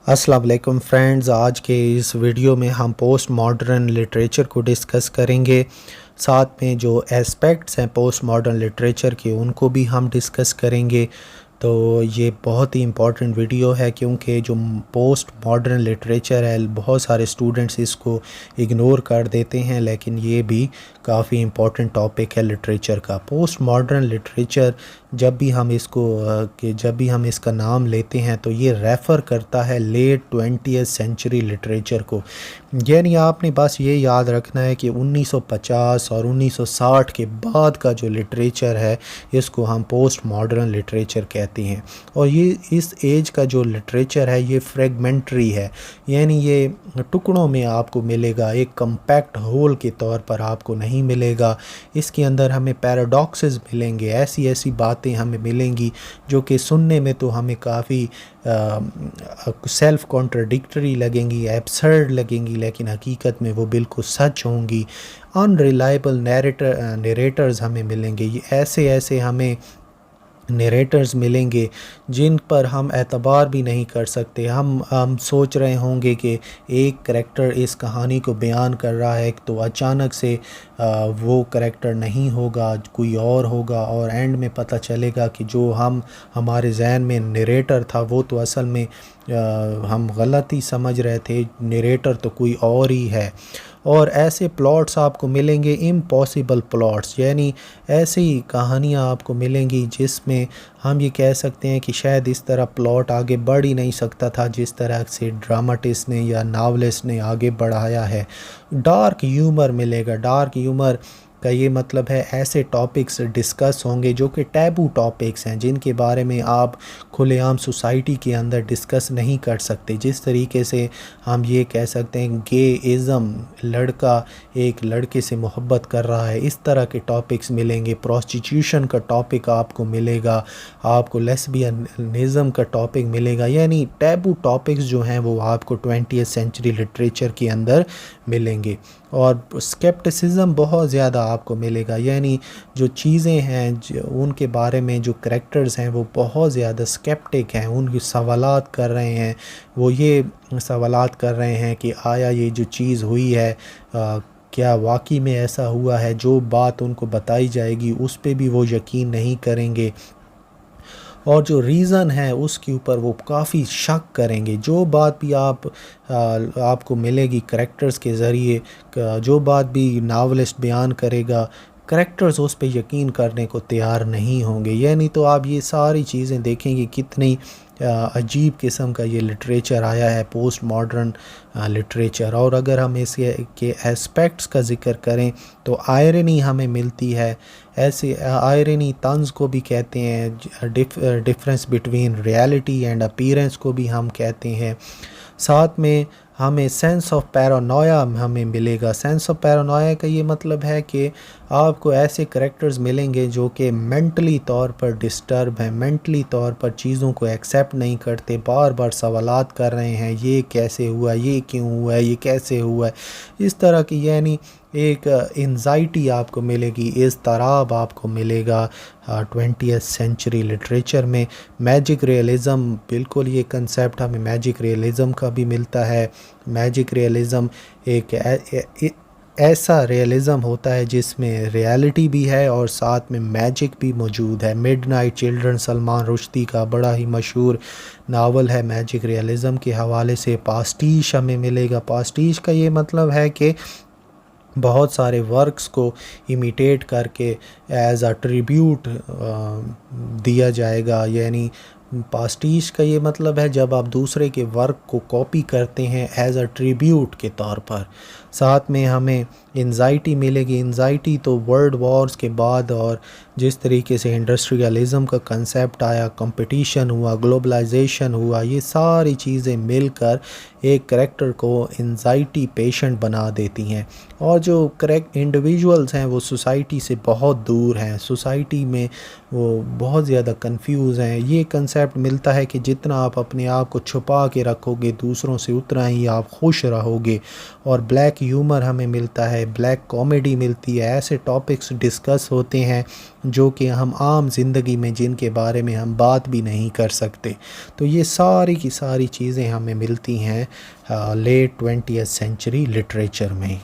अस्सलाम वालेकुम फ्रेंड्स, आज के इस वीडियो में हम पोस्ट मॉडर्न लिटरेचर को डिस्कस करेंगे। साथ में जो एस्पेक्ट्स हैं पोस्ट मॉडर्न लिटरेचर के उनको भी हम डिस्कस करेंगे। तो ये बहुत ही इम्पॉर्टेंट वीडियो है क्योंकि जो पोस्ट मॉडर्न लिटरेचर है बहुत सारे स्टूडेंट्स इसको इग्नोर कर देते हैं, लेकिन ये भी काफ़ी इम्पॉर्टेंट टॉपिक है लिटरेचर का। पोस्ट मॉडर्न लिटरेचर जब भी हम इसका नाम लेते हैं तो ये रेफ़र करता है लेट 20th सेंचुरी लिटरेचर को। यानी आपने बस ये याद रखना है कि 1950 और 1960 के बाद का जो लिटरेचर है इसको हम पोस्ट मॉडर्न लिटरेचर कहते हैं। और ये इस एज का जो लिटरेचर है ये फ्रेगमेंट्री है, यानी ये टुकड़ों में आपको मिलेगा, एक कम्पैक्ट होल के तौर पर आपको नहीं मिलेगा। इसके अंदर हमें पैराडॉक्सेस मिलेंगे, ऐसी ऐसी बातें हमें मिलेंगी जो कि सुनने में तो हमें काफ़ी सेल्फ कॉन्ट्रडिक्टरी लगेंगी, एब्सर्ड लगेंगी, लेकिन हकीकत में वो बिल्कुल सच होंगी। अनरिलायबल नरेटर्स हमें मिलेंगे, ये ऐसे ऐसे हमें नरेटर्स मिलेंगे जिन पर हम एतबार भी नहीं कर सकते। हम सोच रहे होंगे कि एक करैक्टर इस कहानी को बयान कर रहा है तो अचानक से वो करैक्टर नहीं होगा, कोई और होगा, और एंड में पता चलेगा कि जो हमारे जहन में नरेटर था वो तो असल में हम गलत ही समझ रहे थे, नरेटर तो कोई और ही है। और ऐसे प्लॉट्स आपको मिलेंगे, इम्पॉसिबल प्लॉट्स, यानी ऐसी कहानियाँ आपको मिलेंगी जिसमें हम ये कह सकते हैं कि शायद इस तरह प्लॉट आगे बढ़ ही नहीं सकता था जिस तरह से ड्रामाटिस्ट ने या नावलिस्ट ने आगे बढ़ाया है। डार्क ह्यूमर मिलेगा। डार्क ह्यूमर का ये मतलब है ऐसे टॉपिक्स डिस्कस होंगे जो कि टैबू टॉपिक्स हैं, जिनके बारे में आप खुलेआम सोसाइटी के अंदर डिस्कस नहीं कर सकते। जिस तरीके से हम ये कह सकते हैं गेइज़म, लड़का एक लड़के से मोहब्बत कर रहा है, इस तरह के टॉपिक्स मिलेंगे। प्रोस्टिट्यूशन का टॉपिक आपको मिलेगा, आपको लेस्बियनिज़म का टॉपिक मिलेगा। यानी टैबू टॉपिक्स जो हैं वो आपको 20th सेंचुरी लिटरेचर के अंदर मिलेंगे। और स्केप्टिसिज्म बहुत ज़्यादा आपको मिलेगा, यानी जो चीज़ें हैं उनके बारे में जो करैक्टर्स हैं वो बहुत ज़्यादा स्केप्टिक हैं, उनकी सवालात कर रहे हैं। वो ये सवालात कर रहे हैं कि आया ये जो चीज़ हुई है क्या वाकई में ऐसा हुआ है। जो बात उनको बताई जाएगी उस पे भी वो यकीन नहीं करेंगे, और जो रीज़न है उसके ऊपर वो काफ़ी शक करेंगे। जो बात भी आपको मिलेगी करैक्टर्स के ज़रिए, जो बात भी नावलिस्ट बयान करेगा, करैक्टर्स उस पे यकीन करने को तैयार नहीं होंगे। यानी तो आप ये सारी चीज़ें देखेंगे कितनी अजीब किस्म का ये लिटरेचर आया है, पोस्ट मॉडर्न लिटरेचर। और अगर हम इसके एस्पेक्ट्स का ज़िक्र करें तो आयरनी हमें मिलती है। ऐसे आयरनी तंज को भी कहते हैं, difference between reality and appearance को भी हम कहते हैं। साथ में हमें सेंस ऑफ पैरानोया हमें मिलेगा। सेंस ऑफ पैरानोया का ये मतलब है कि आपको ऐसे करैक्टर्स मिलेंगे जो कि मेंटली तौर पर डिस्टर्ब हैं, मेंटली तौर पर चीज़ों को एक्सेप्ट नहीं करते, बार बार सवालात कर रहे हैं, ये कैसे हुआ, ये क्यों हुआ है, ये कैसे हुआ है, इस तरह की। यानी एक एंजाइटी आपको मिलेगी, इज़्तिराब आपको मिलेगा 20th सेंचुरी लिटरेचर में। मैजिक रियलिज़म, बिल्कुल ये कंसेप्ट हमें मैजिक रियलिज़म का भी मिलता है। मैजिक रियलिज़म एक ऐसा रियलिज़म होता है जिसमें रियलिटी भी है और साथ में मैजिक भी मौजूद है। मिडनाइट चिल्ड्रन, सलमान रुश्दी का बड़ा ही मशहूर नावल है मैजिक रियलिज़म के हवाले से। पास्टीश हमें मिलेगा। पास्टीश का ये मतलब है कि बहुत सारे वर्क्स को इमिटेट करके एज अ ट्रिब्यूट दिया जाएगा। यानी पास्टीश का ये मतलब है जब आप दूसरे के वर्क को कॉपी करते हैं एज अ ट्रिब्यूट के तौर पर। साथ में हमें एंजाइटी मिलेगी। एंजाइटी तो वर्ल्ड वॉर्स के बाद और जिस तरीके से इंडस्ट्रियलिज़म का कंसेप्ट आया, कंपटीशन हुआ, ग्लोबलाइजेशन हुआ, ये सारी चीज़ें मिलकर एक करैक्टर को एंजाइटी पेशेंट बना देती हैं। और जो करेक्ट इंडिविजुअल्स हैं वो सोसाइटी से बहुत दूर हैं, सोसाइटी में वो बहुत ज़्यादा कंफ्यूज हैं। ये कंसेप्ट मिलता है कि जितना आप अपने आप को छुपा के रखोगे दूसरों से उतना ही आप खुश रहोगे। और ब्लैक ह्यूमर हमें मिलता है। ब्लैक कॉमेडी मिलती है, ऐसे टॉपिक्स डिस्कस होते हैं जो कि हम आम ज़िंदगी में जिनके बारे में हम बात भी नहीं कर सकते। तो ये सारी की सारी चीज़ें हमें मिलती हैं लेट 20th सेंचुरी लिटरेचर में।